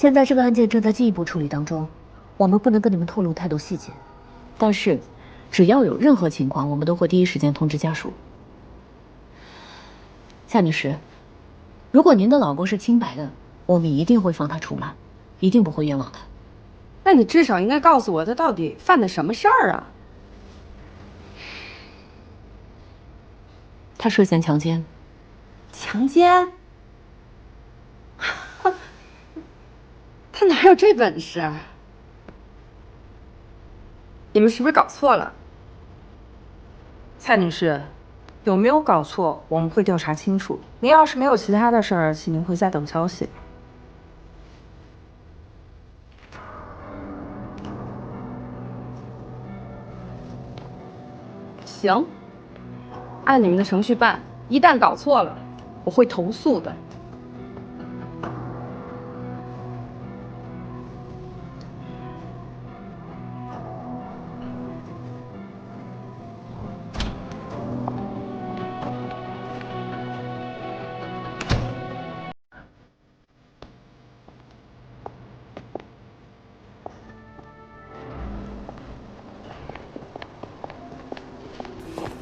现在这个案件正在进一步处理当中，我们不能跟你们透露太多细节。但是，只要有任何情况，我们都会第一时间通知家属。夏女士，如果您的老公是清白的，我们一定会放他出来，一定不会冤枉他。那你至少应该告诉我他到底犯的什么事儿啊？他涉嫌强奸。强奸？他哪有这本事？你们是不是搞错了？蔡女士，有没有搞错？我们会调查清楚。您要是没有其他的事儿，请您回家等消息。行，按你们的程序办。一旦搞错了，我会投诉的。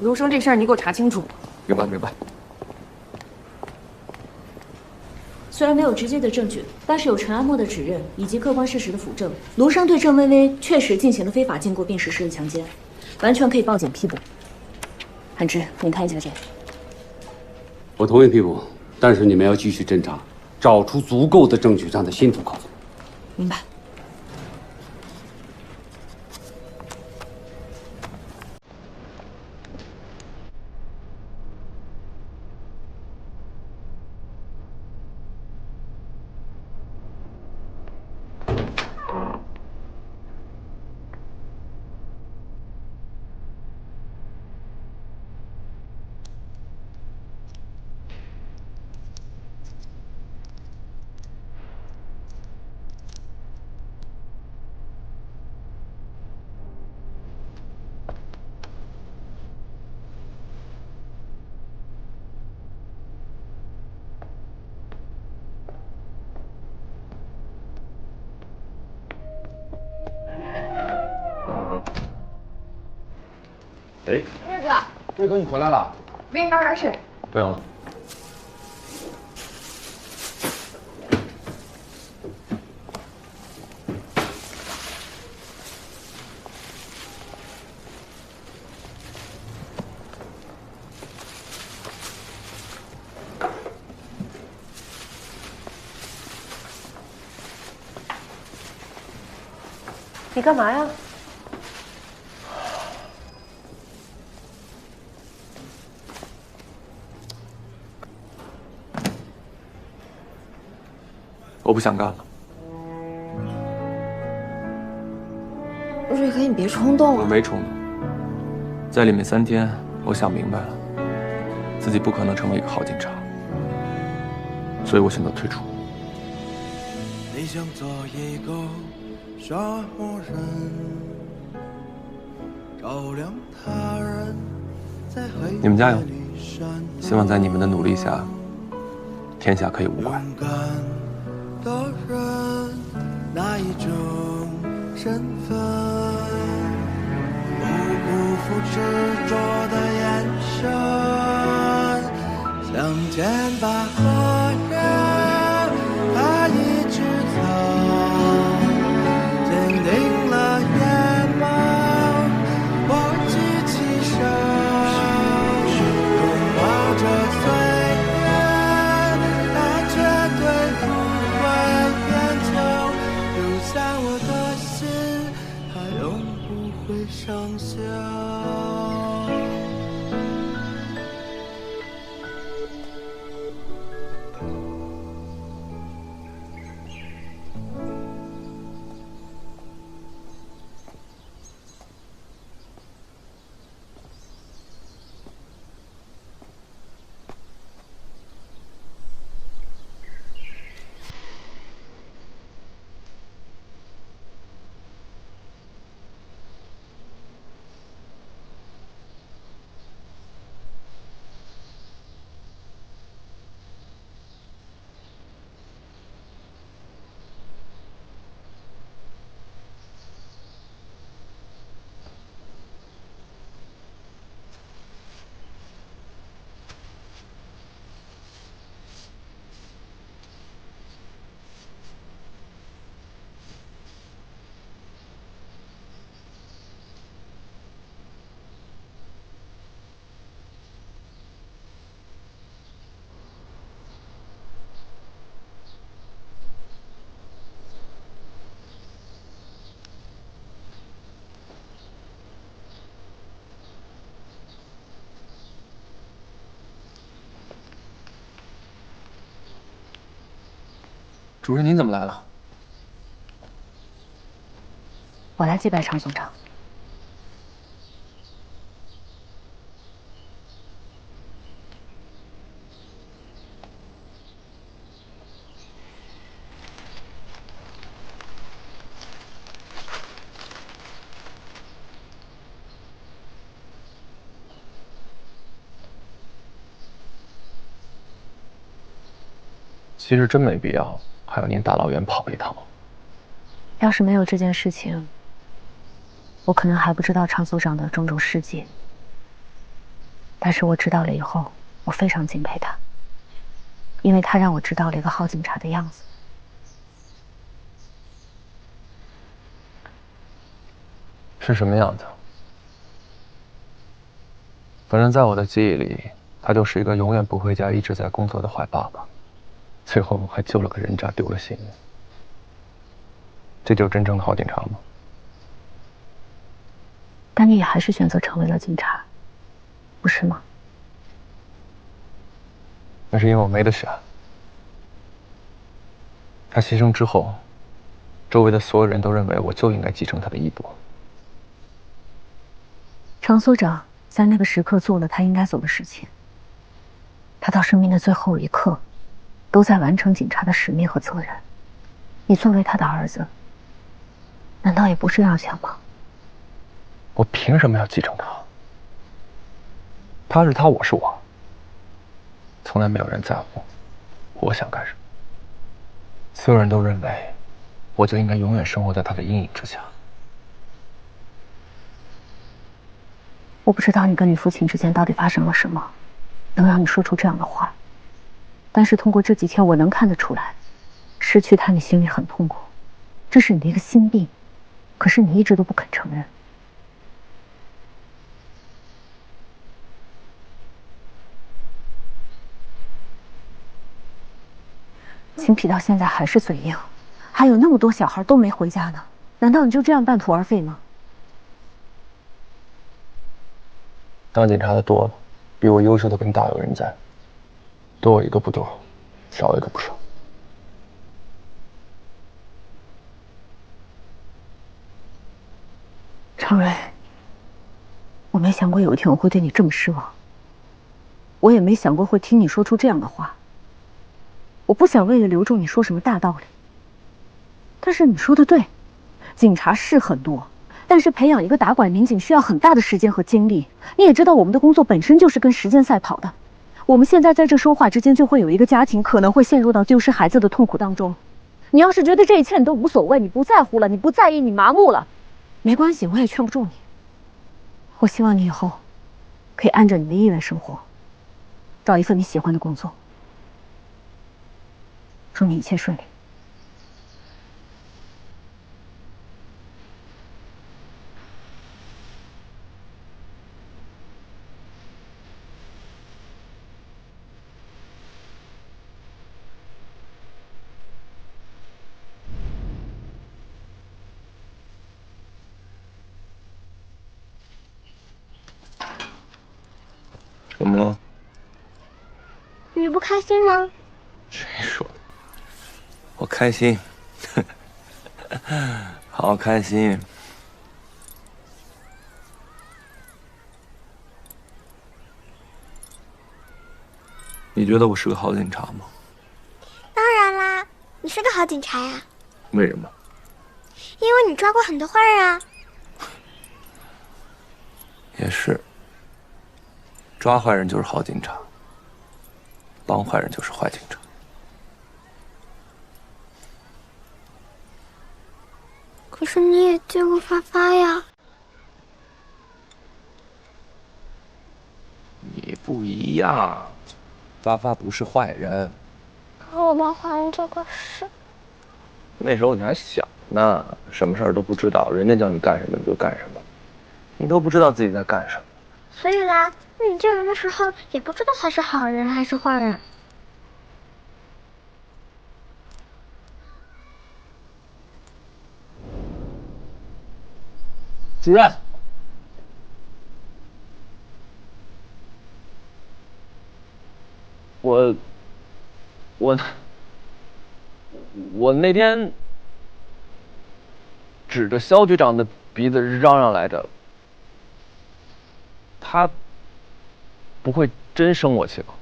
卢生，这事儿你给我查清楚。明白明白。虽然没有直接的证据，但是有陈安墨的指认以及客观事实的辅证，卢生对郑薇薇确实进行了非法禁锢并实施的强奸，完全可以报警批捕。韩芝，您看一下这个。我同意批捕，但是你们要继续侦查，找出足够的证据让他心服口服。明白。哎，瑞哥，瑞哥，你回来了？给你倒点水。不用了。你干嘛呀？我不想干了。瑞哥，你别冲动我啊！没冲动，在里面3天，我想明白了，自己不可能成为一个好警察，所以我选择退出。你想做一个沙漠人，照亮他人，在黑你们加油！里闪希望在你们的努力下，天下可以无怪。勇敢的人，那一种身份，不辜负执着的眼神，向前吧，河人，他一直走，坚定了眼眸，我举起手，拥抱着岁月，它绝对不会变旧，留下我的心，它永不会生锈。主任您怎么来了？我来祭拜常总长。其实真没必要，还要您大老远跑一趟。要是没有这件事情，我可能还不知道常所长的种种事迹。但是我知道了以后，我非常敬佩他，因为他让我知道了一个好警察的样子。是什么样子？反正在我的记忆里，他就是一个永远不回家、一直在工作的坏爸爸，最后还救了个人渣，丢了性命。这就是真正的好警察吗？但你也还是选择成为了警察，不是吗？那是因为我没得选。他牺牲之后，周围的所有人都认为我就应该继承他的衣钵。常所长在那个时刻做了他应该做的事情，他到生命的最后一刻，都在完成警察的使命和责任。你作为他的儿子，难道也不是这样想吗？我凭什么要继承他？他是他，我是我。从来没有人在乎我想干什么，所有人都认为我就应该永远生活在他的阴影之下。我不知道你跟你父亲之间到底发生了什么，能让你说出这样的话。但是通过这几天，我能看得出来，失去他你心里很痛苦，这是你的一个心病，可是你一直都不肯承认。秦痞到现在还是嘴硬，还有那么多小孩都没回家呢，难道你就这样半途而废吗？当警察的多了，比我优秀的更大有人在，多我一个不多，少一个不少。常蕊，我没想过有一天我会对你这么失望，我也没想过会听你说出这样的话。我不想为了留住你说什么大道理，但是你说的对，警察是很多，但是培养一个打拐民警需要很大的时间和精力。你也知道我们的工作本身就是跟时间赛跑的，我们现在在这说话之间就会有一个家庭可能会陷入到丢失孩子的痛苦当中。你要是觉得这一切你都无所谓，你不在乎了，你不在意，你麻木了，没关系，我也劝不住你。我希望你以后可以按着你的意愿生活，找一份你喜欢的工作。祝你一切顺利。怎么了？你不开心吗？谁说的？我开心，好开心。你觉得我是个好警察吗？当然啦，你是个好警察呀，为什么？因为你抓过很多坏人啊。也是，抓坏人就是好警察，帮坏人就是坏警察。可是你也救过发发呀。你不一样，发发不是坏人。可我帮坏人做过事。那时候你还小呢，什么事儿都不知道，人家叫你干什么你就干什么，你都不知道自己在干什么。所以啦，那你救人的时候也不知道他是好人还是坏人。主任，我那天指着肖局长的鼻子嚷嚷来着，他不会真生我气吧？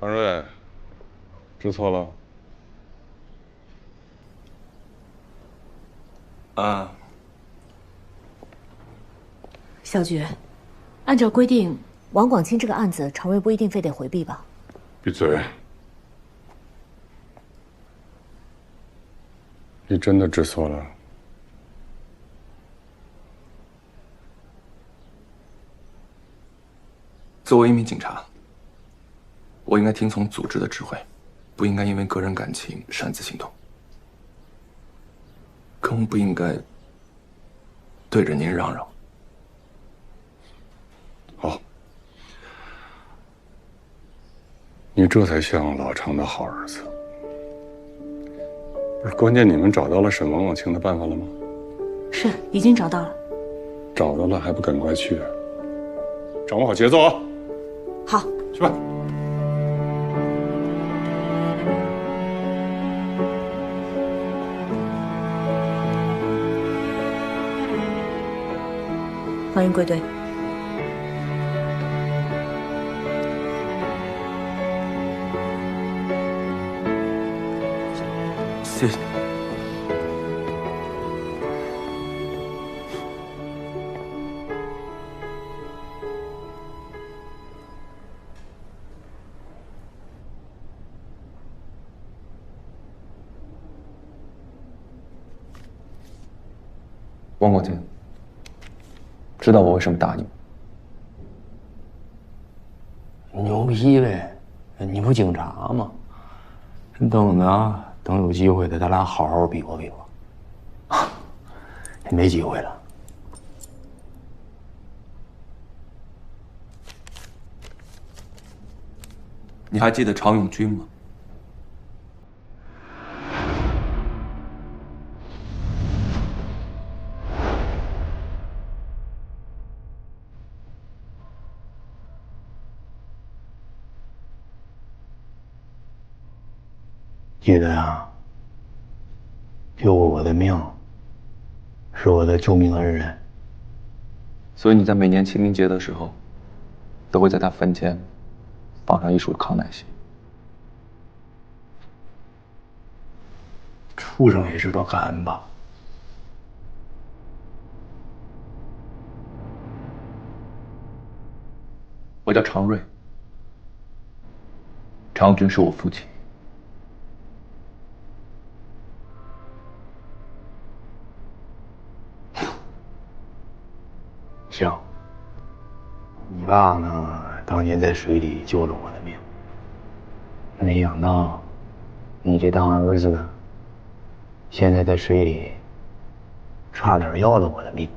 常瑞，知错了。啊。肖局，按照规定，王广清这个案子，常瑞不一定非得回避吧？闭嘴！你真的知错了？作为一名警察，我应该听从组织的指挥，不应该因为个人感情擅自行动，更不应该对着您嚷嚷。好，你这才像老常的好儿子。不是，关键你们找到了审王广清的办法了吗？是，已经找到了。找到了还不赶快去？掌握好节奏啊！好，去吧。欢迎归队。谢谢。王广清，知道我为什么打你吗？牛批呗，你不警察吗？等着啊，等有机会的，咱俩好好比划比划。没机会了。你还记得常永军吗？记得呀，救过我的命，是我的救命恩人。所以你在每年清明节的时候，都会在他坟前放上一束康乃馨。畜生也知道感恩吧？我叫常瑞，常永军是我父亲。行，你爸呢？当年在水里救了我的命，没想到你这当儿子的，现在在水里差点要了我的命。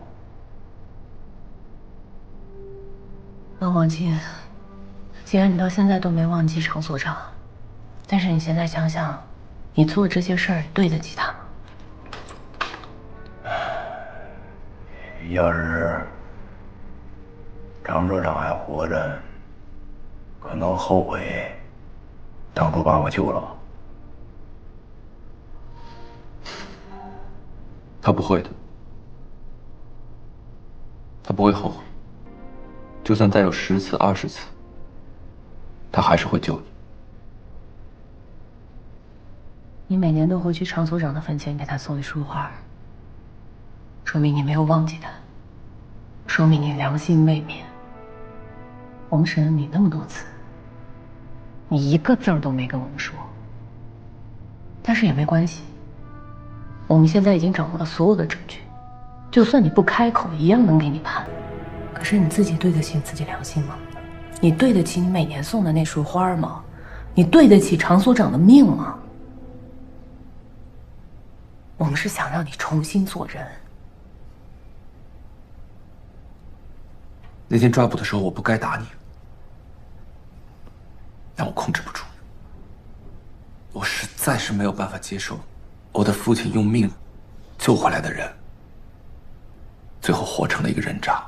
王广清，既然你到现在都没忘记常所长，但是你现在想想，你做这些事儿对得起他吗？要是常所长还活着，可能后悔当初把我救了。他不会的，他不会后悔。就算再有10次、20次，他还是会救你。你每年都会去常所长的坟前给他送一束花，说明你没有忘记他，说明你良心未泯。我们审了你那么多次，你一个字儿都没跟我们说。但是也没关系，我们现在已经掌握了所有的证据，就算你不开口，一样能给你判。可是你自己对得起自己良心吗？你对得起你每年送的那束花吗？你对得起常所长的命吗？我们是想让你重新做人。那天抓捕的时候，我不该打你，但我控制不住。我实在是没有办法接受，我的父亲用命救回来的人，最后活成了一个人渣。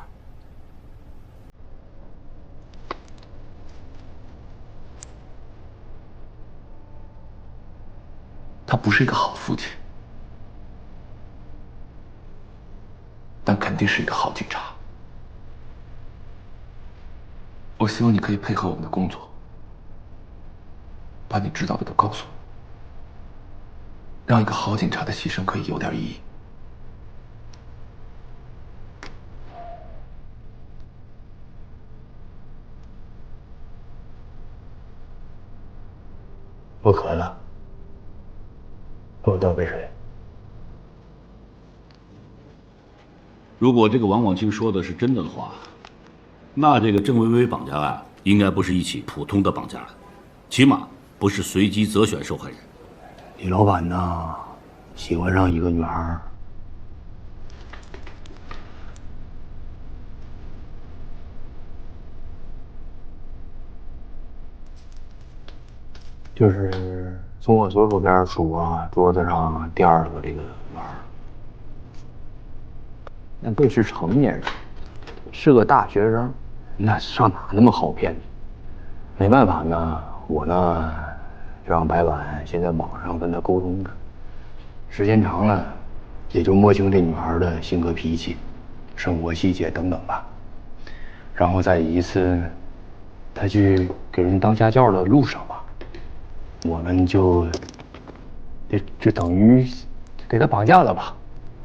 他不是一个好父亲，但肯定是一个好警察。我希望你可以配合我们的工作，把你知道的都告诉我，让一个好警察的牺牲可以有点意义。我渴了，给我倒杯水。如果这个王广清说的是真的话，那这个郑薇薇绑架案应该不是一起普通的绑架案，起码不是随机择选受害人。李老板呢，喜欢上一个女孩，就是从我左手边数啊，桌子上第二个这个女孩，那都是成年人，是个大学生，那上哪那么好骗呢？没办法呢，我呢就让白婉先在网上跟她沟通着，时间长了，也就摸清这女孩的性格脾气、生活细节等等吧。然后在一次她去给人当家教的路上吧，我们就等于给她绑架了吧？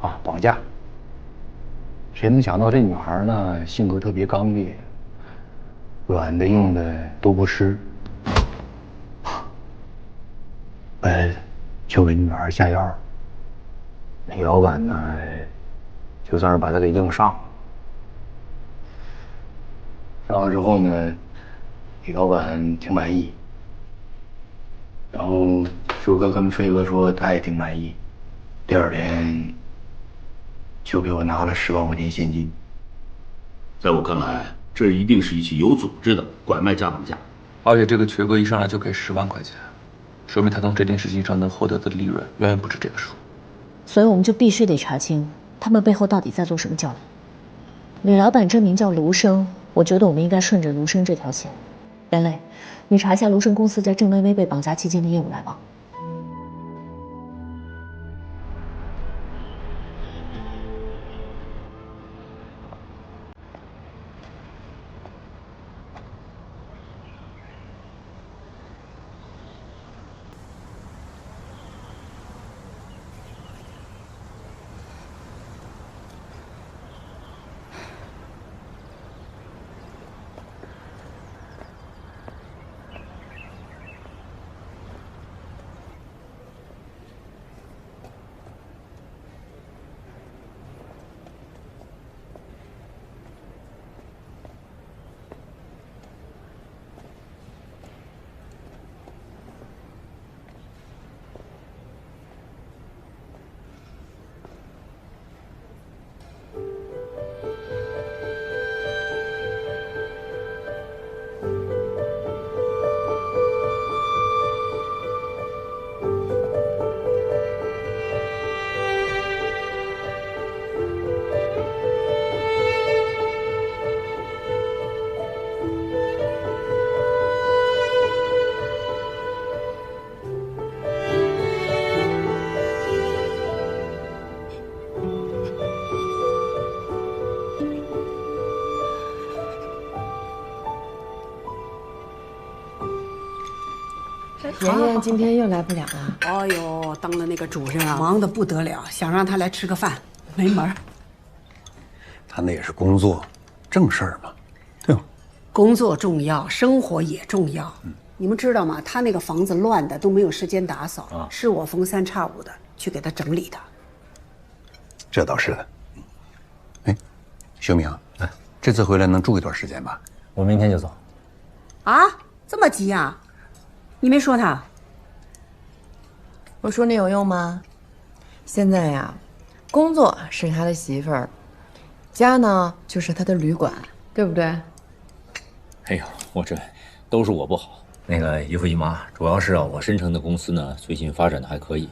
啊，绑架。谁能想到这女孩呢，性格特别刚烈，软的硬的都不吃。就给女孩下药。那老板呢，就算是把她给硬上了。上了之后呢，李老板挺满意，然后舒哥跟飞哥说他也挺满意，第二天就给我拿了10万块钱现金。在我看来，这一定是一起有组织的拐卖加绑架。而且这个瘸哥一上来就给10万块钱，说明他从这件事情上能获得的利润远远不止这个数。所以我们就必须得查清他们背后到底在做什么交易。李老板真名叫卢生，我觉得我们应该顺着卢生这条线。袁磊，你查一下卢生公司在郑薇薇被绑架期间的业务来往。妍妍今天又来不了了。哎呦，当了那个主任啊，忙得不得了，想让他来吃个饭，没门儿。他那也是工作，正事儿嘛，对吧？工作重要，生活也重要。你们知道吗？他那个房子乱的都没有时间打扫，是我逢3差5的去给他整理的。这倒是的。哎，秀明，这次回来能住一段时间吧？我明天就走。啊，这么急啊？你没说他？我说你有用吗？现在呀，工作是他的媳妇儿，家呢就是他的旅馆，对不对？哎呦，这都是我不好。那个姨父姨妈，主要是我申城的公司呢，最近发展的还可以，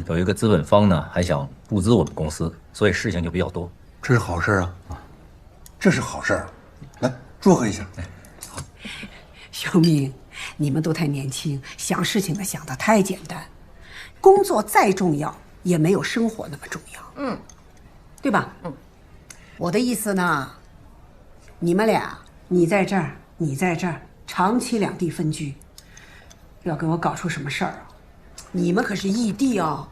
有一个资本方呢还想募资我们公司，所以事情就比较多。这是好事啊！这是好事儿，来祝贺一下。秀明，你们都太年轻，想事情呢想得太简单。工作再重要，也没有生活那么重要。对吧？我的意思呢，你们俩，你在这儿，你在这儿，长期两地分居，要给我搞出什么事儿啊？你们可是异地哦。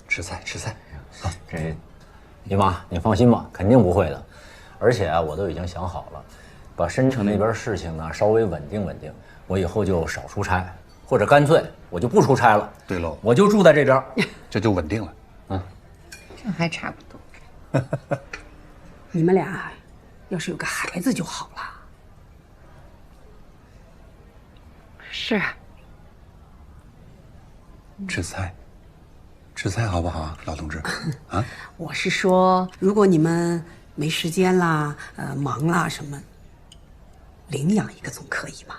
吃菜吃菜。这，姨妈，你放心吧，肯定不会的。而且啊，我都已经想好了，把申城那边事情呢稍微稳定稳定，我以后就少出差，或者干脆我就不出差了。对喽，我就住在这边，这就稳定了。这还差不多。你们俩要是有个孩子就好了。是。吃菜，吃菜好不好啊，老同志？啊，我是说，如果你们没时间啦，忙啦什么，领养一个总可以嘛？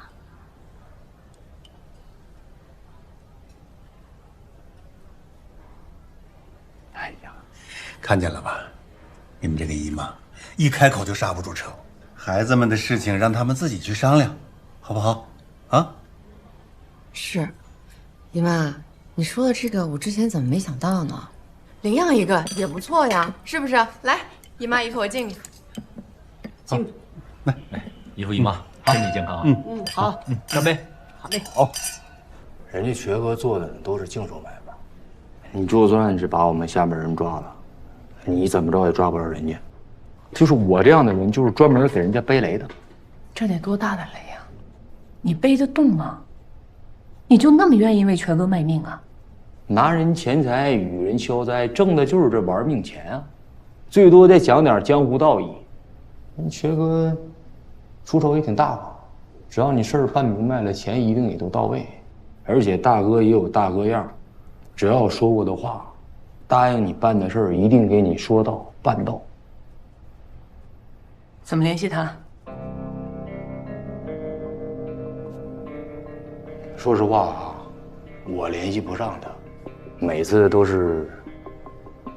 哎呀，看见了吧？你们这个姨妈一开口就刹不住车，孩子们的事情让他们自己去商量，好不好？啊？是，姨妈，你说的这个我之前怎么没想到呢？领养一个也不错呀，是不是？来，姨妈姨夫我敬你。敬。来，姨父姨妈，身体健康啊！好，干杯！好嘞。好，人家瘸哥做的都是净手买卖，你就算是把我们下面人抓了，你怎么着也抓不着人家。就是我这样的人，就是专门给人家背雷的。这得多大的雷啊！你背得动吗？你就那么愿意为瘸哥卖命啊？拿人钱财与人消灾，挣的就是这玩命钱啊！最多再讲点江湖道义。人瘸哥出手也挺大方，只要你事儿办明白了，钱一定也都到位。而且大哥也有大哥样，只要说过的话，答应你办的事儿一定给你说到办到。怎么联系他？说实话啊，我联系不上他，每次都是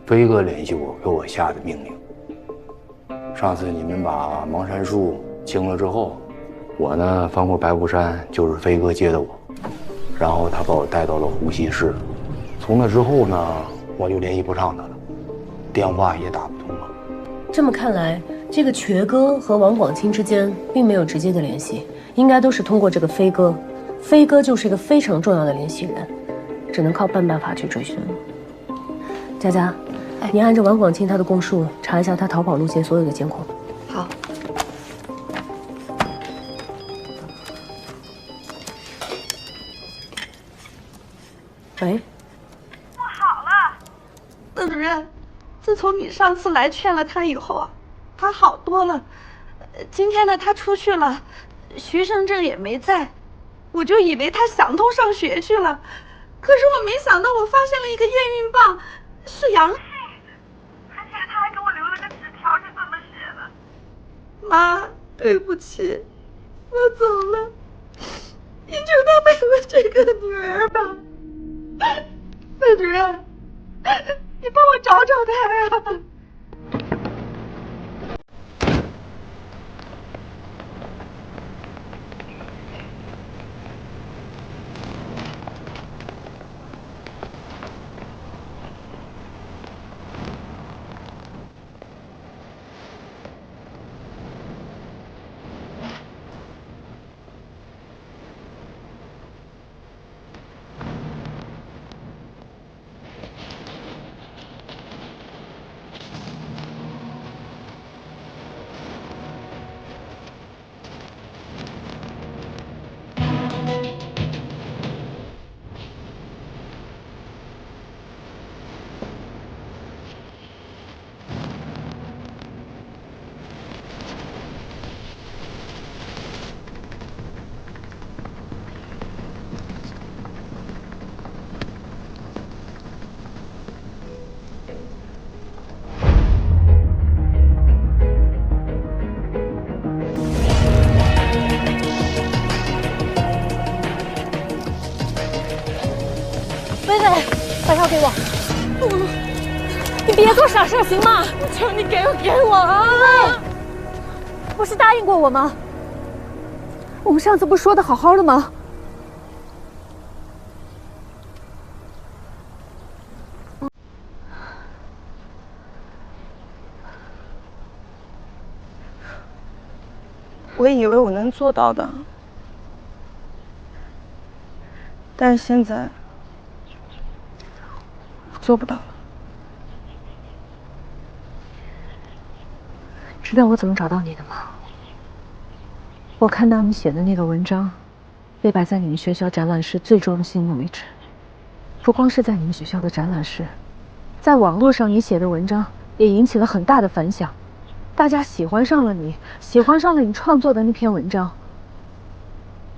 飞哥联系我，给我下的命令。上次你们把芒山树清了之后，我呢翻过白虎山，就是飞哥接的我，然后他把我带到了呼吸室。从那之后呢，我就联系不上他了，电话也打不通了。这么看来，这个瘸哥和王广清之间并没有直接的联系，应该都是通过这个飞哥。飞哥就是一个非常重要的联系人，只能靠办法去追寻了。佳佳，你按照王广清他的供述查一下他逃跑路线所有的监控。好。喂。不好了，邓主任，自从你上次来劝了他以后啊，他好多了。今天呢，他出去了，学生证也没在。我就以为他想通上学去了，可是我没想到我发现了一个验孕棒是阳性，而且他还给我留了个纸条，是这么写的：妈，对不起，我走了，你就当陪我这个女儿吧。邓主任，你帮我找找他呀。薇薇，把药给我。你别做傻事行吗？求你给我啊！不是答应过我吗？我们上次不是说的好好的吗？我以为我能做到的，但是现在我做不到了。知道我怎么找到你的吗？我看到你写的那个文章，被摆在你们学校展览室最中心的位置。不光是在你们学校的展览室，在网络上你写的文章也引起了很大的反响，大家喜欢上了你，喜欢上了你创作的那篇文章。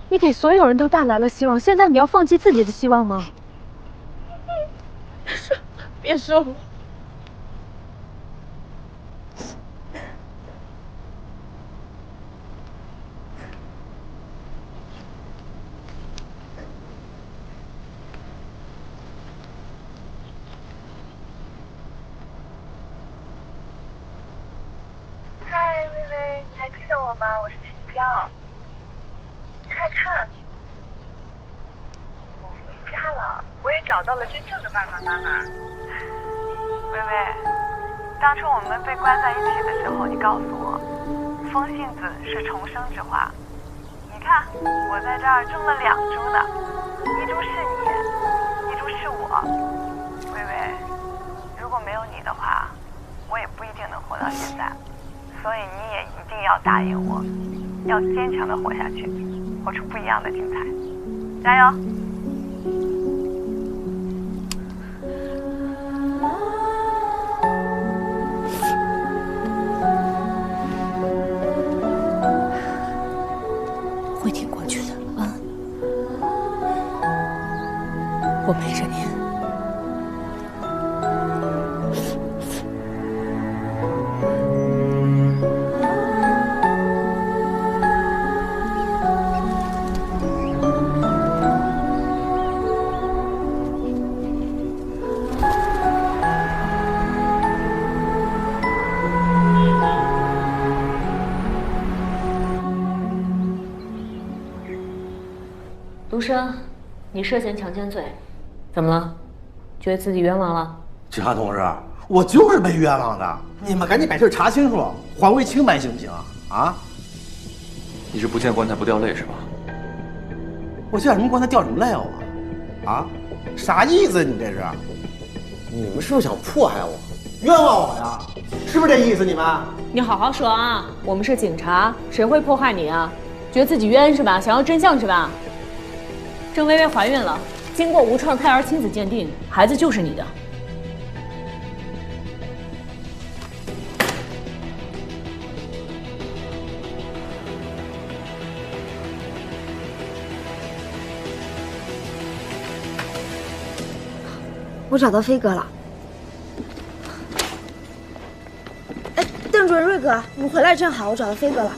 你给所有人都带来了希望，现在你要放弃自己的希望吗？别说我。嗨，微微，你还记得我吗？我是秦娇。开车。我回家了，我也找到了真正的爸爸妈妈。微微，当初我们被关在一起的时候，你告诉我，风信子是重生之花。你看，我在这儿种了2株呢，一株是你，一株是我。微微，如果没有你的话，我也不一定能活到现在。所以你也一定要答应我，要坚强的活下去，活出不一样的精彩。加油！会挺过去的啊，我陪着你。卢生，你涉嫌强奸罪，怎么了？觉得自己冤枉了？警察同志，我就是被冤枉的，你们赶紧把事查清楚，还回清白行不行？啊？你是不见棺材不掉泪是吧？我见什么棺材掉什么泪啊我？啊？啥意思？你这是？你们是不是想迫害我，冤枉我呀？是不是这意思？你们？你好好说啊！我们是警察，谁会迫害你啊？觉得自己冤是吧？想要真相是吧？郑薇薇怀孕了，经过无创胎儿亲子鉴定，孩子就是你的。我找到飞哥了。哎，邓主任、瑞哥，你们回来正好，我找到飞哥了。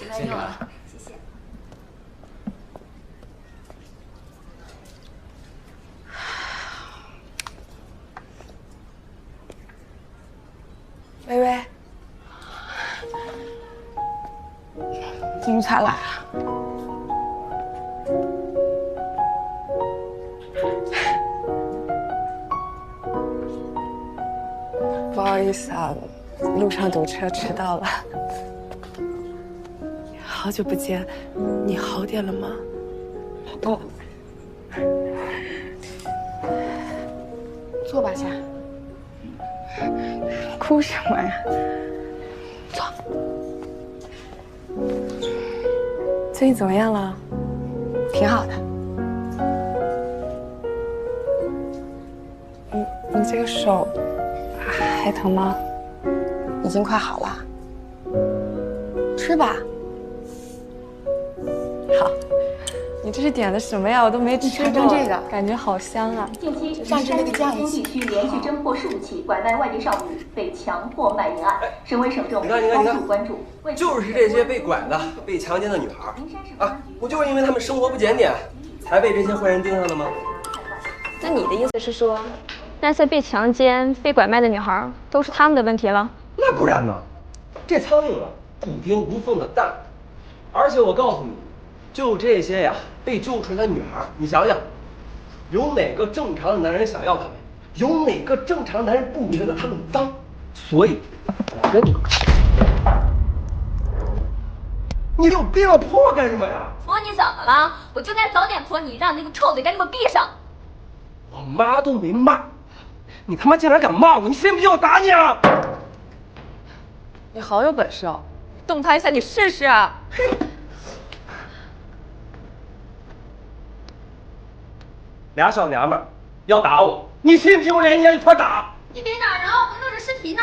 来用了，谢谢。微微，怎么才来啊？不好意思啊，路上堵车迟到了。好久不见，你好点了吗？哦，坐吧，夏。哭什么呀？坐。最近怎么样了？挺好的。你这个手还疼吗？已经快好了。吃吧。好。你这是点的什么呀？我都没吃过。这个感觉好香啊！近期山东地区连续侦破15起拐卖外地少女被强迫卖淫案，省委省政府高度关注。就是这些被拐的、被强奸的女孩啊，不就是因为她们生活不检点，才被这些坏人盯上的吗？那你的意思是说，那些被强奸、被拐卖的女孩都是他们的问题了？那不然呢？这苍蝇啊，不叮无缝的蛋。而且我告诉你，就这些呀，被救出来的女孩，你想想，有哪个正常的男人想要她们？有哪个正常男人不觉得她们脏？所以，我跟你，你有病啊！泼我干什么呀？泼你怎么了？我就该早点泼你，让那个臭嘴赶紧给我闭上！我妈都没骂，你他妈竟然敢骂我！你信不信我打你啊？你好有本事哦，动他一下你试试啊！俩小娘们儿要打我，你信不信我连你一块打？你别打人啊！我录着视频呢。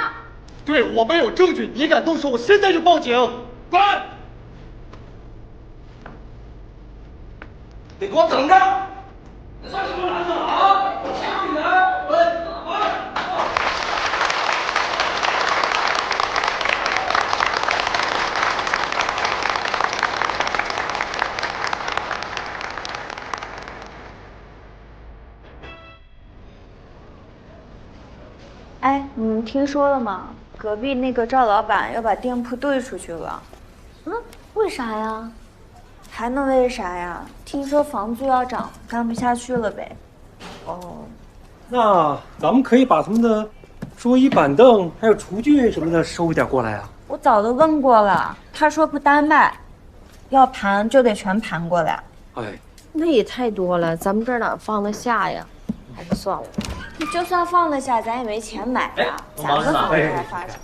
对我们有证据，你敢动手，我现在就报警！滚！你给我等着！你算什么男子啊？我请你来！滚！哎，你们听说了吗？隔壁那个赵老板要把店铺兑出去了。为啥呀？还能为啥呀？听说房租要涨，干不下去了呗。哦，那咱们可以把他们的桌椅板凳还有厨具什么的收一点过来啊。我早都问过了，他说不单卖，要盘就得全盘过来。哎，那也太多了，咱们这儿哪放得下呀？还是算了。你就算放得下，咱也没钱买呀。咱们房子还发展。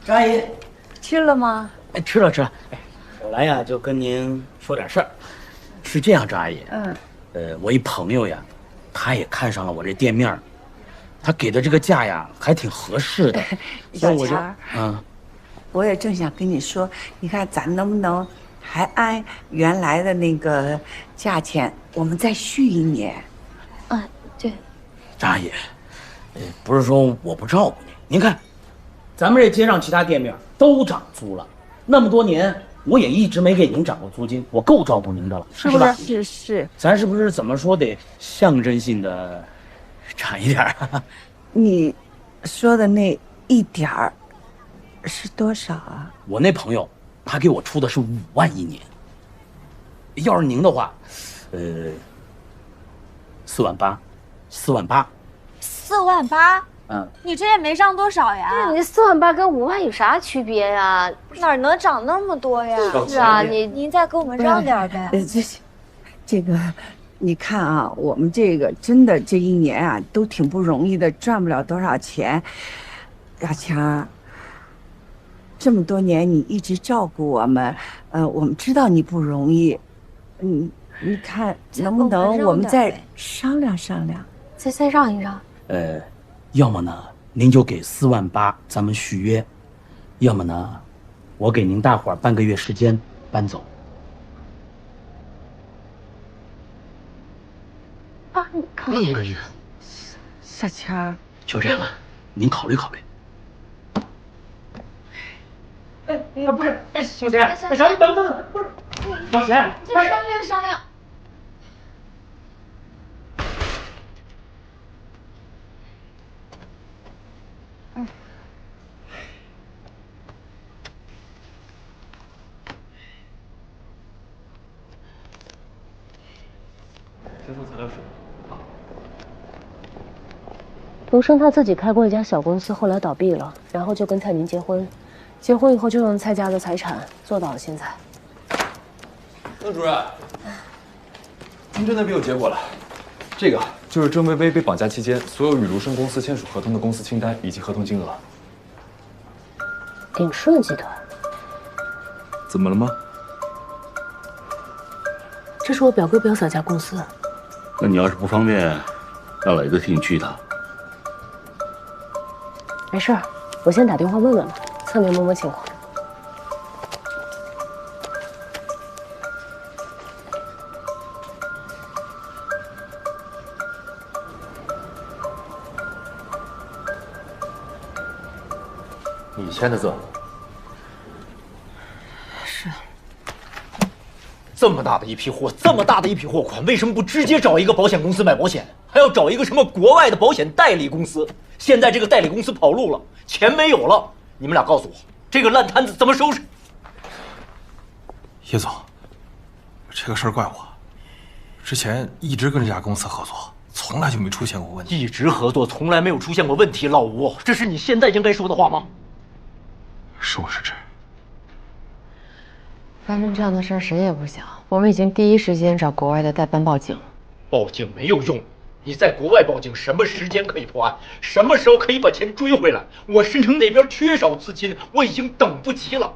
张阿姨，吃了吗？哎，吃了吃了。哎，我来呀就跟您说点事儿。是这样，张阿姨。我一朋友呀，他也看上了我这店面，他给的这个价呀还挺合适的。小钱儿，我也正想跟你说，你看咱能不能还按原来的那个价钱，我们再续1年？对。张阿姨，不是说我不照顾你，您看，咱们这街上其他店面都涨租了，那么多年我也一直没给您涨过租金，我够照顾您的了，是不是？是。咱是不是怎么说得象征性的涨一点？你说的那1点儿是多少啊？我那朋友他给我出的是5万1年，要是您的话，4万8。4万8。4万8？你这也没涨多少呀？你4万8跟5万有啥区别呀？哪能涨那么多呀？是啊，您再给我们让点呗。这个，你看啊，我们这个真的这1年啊都挺不容易的，赚不了多少钱。亚强，这么多年你一直照顾我们，我们知道你不容易，你看能不能我们再商量商量？再让一让。要么呢，您就给4万8，咱们续约；要么呢，我给您大伙儿半个月时间搬走。半个月？小钱儿，就这样吧，您考虑考虑。不是，小贤，小贤，你等等，不是，小贤，再商量商量。先送材料水。卢生他自己开过一家小公司，后来倒闭了，然后就跟蔡宁结婚，结婚以后就用蔡家的财产做到了现在。邓主任，您真的别有结果了。这个就是郑薇薇被绑架期间所有与卢生公司签署合同的公司清单以及合同金额。鼎顺集团。怎么了吗？这是我表哥表嫂家公司。那你要是不方便，让磊子替你去一趟。没事儿，我先打电话问问吧，侧面摸摸情况。你签的字。是。这么大的一批货，这么大的一批货款，为什么不直接找一个保险公司买保险，还要找一个什么国外的保险代理公司？现在这个代理公司跑路了，钱没有了，你们俩告诉我，这个烂摊子怎么收拾？叶总，这个事儿怪我，之前一直跟这家公司合作，从来就没出现过问题。一直合作，从来没有出现过问题，老吴，这是你现在应该说的话吗？是我失职。发生这样的事儿谁也不想，我们已经第一时间找国外的代办报警了。报警没有用，你在国外报警，什么时间可以破案？什么时候可以把钱追回来？我申城那边缺少资金，我已经等不及了。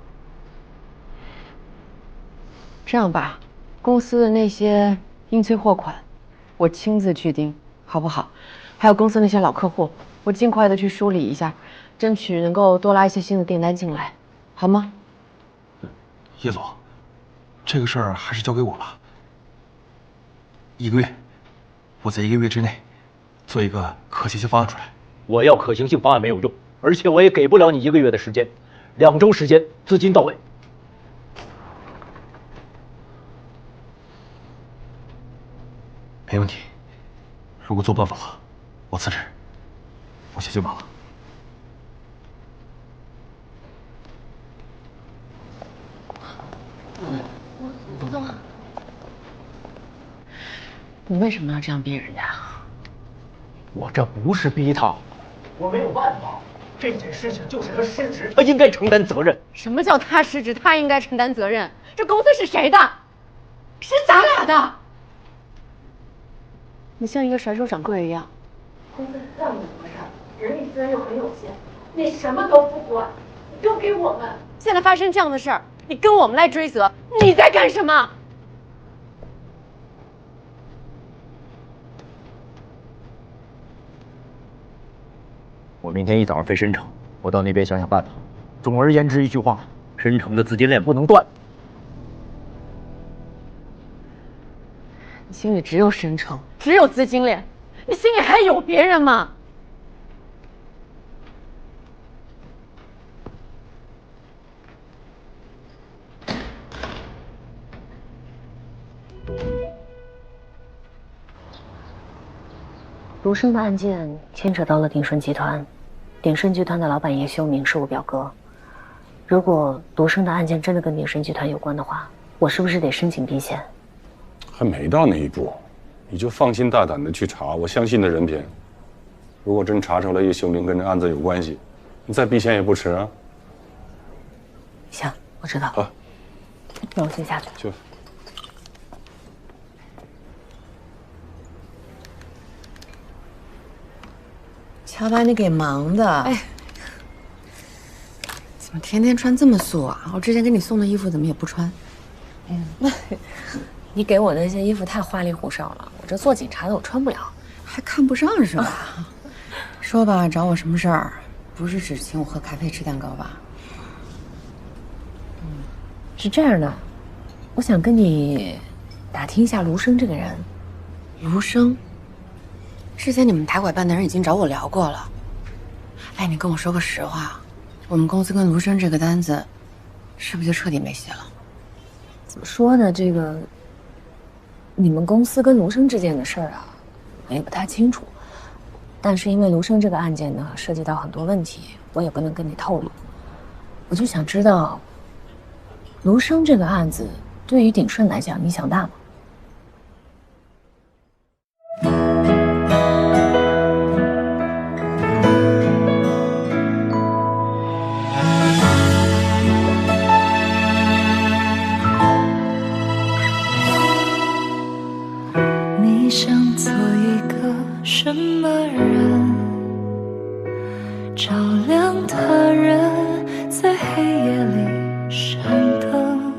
这样吧，公司的那些应催货款，我亲自去盯，好不好？还有公司那些老客户，我尽快的去梳理一下，争取能够多拉一些新的订单进来，好吗？叶总，这个事儿还是交给我吧。1个月，我在1个月之内做一个可行性方案出来。我要可行性方案没有用，而且我也给不了你1个月的时间，2周时间，资金到位。没问题。如果做不到的话，我辞职，我先去忙了。吴总，你为什么要这样逼人家？我这不是逼他，我没有办法。这件事情就是他失职，他应该承担责任。什么叫他失职？他应该承担责任。这公司是谁的？是咱俩的。你像一个甩手掌柜一样，公司这么多事，人力资源又很有限，你什么都不管，你丢给我们。现在发生这样的事儿，你跟我们来追责，你在干什么？我明天一早上飞申城，我到那边想想办法。总而言之一句话，申城的资金链不能断。你心里只有申城，只有资金链，你心里还有别人吗？卢生的案件牵扯到了鼎顺集团，鼎顺集团的老板叶修明是我表哥。如果卢生的案件真的跟鼎顺集团有关的话，我是不是得申请避险？还没到那一步，你就放心大胆的去查，我相信的人品。如果真查出来叶修明跟这案子有关系，你再避险也不迟啊。行，我知道了。那我先下去。去。乔把你给忙的，哎，怎么天天穿这么素啊？我之前给你送的衣服怎么也不穿？你给我那些衣服太花里胡哨了，我这做警察的我穿不了，还看不上是吧？说吧，找我什么事儿？不是只请我喝咖啡吃蛋糕吧？是这样的，我想跟你打听一下卢生这个人。卢生。之前你们打拐办的人已经找我聊过了。哎，你跟我说个实话，我们公司跟卢生这个单子，是不是就彻底没戏了？怎么说呢？这个，你们公司跟卢生之间的事儿啊，我也不太清楚。但是因为卢生这个案件呢，涉及到很多问题，我也不能跟你透露。我就想知道，卢生这个案子对于鼎盛来讲影响大吗？你想做一个什么人？照亮他人，在黑夜里闪灯。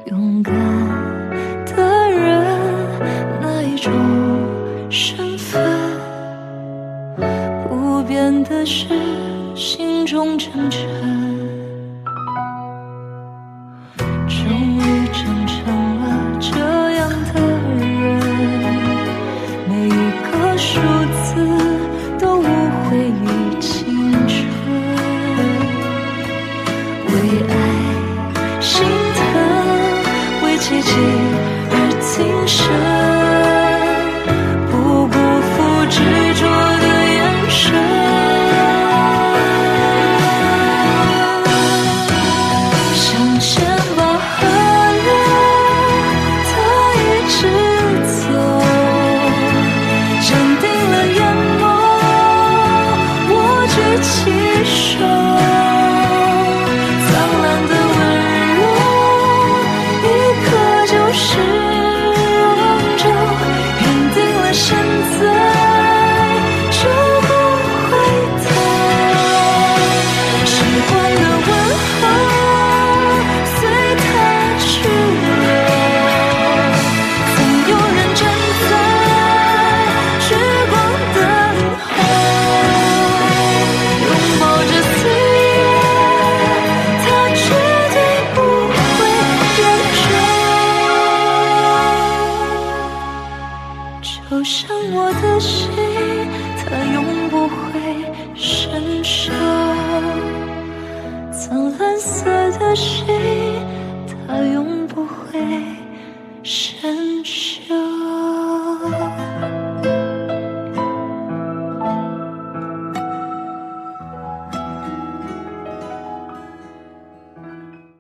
勇敢的人，那一种身份？不变的是心中真挚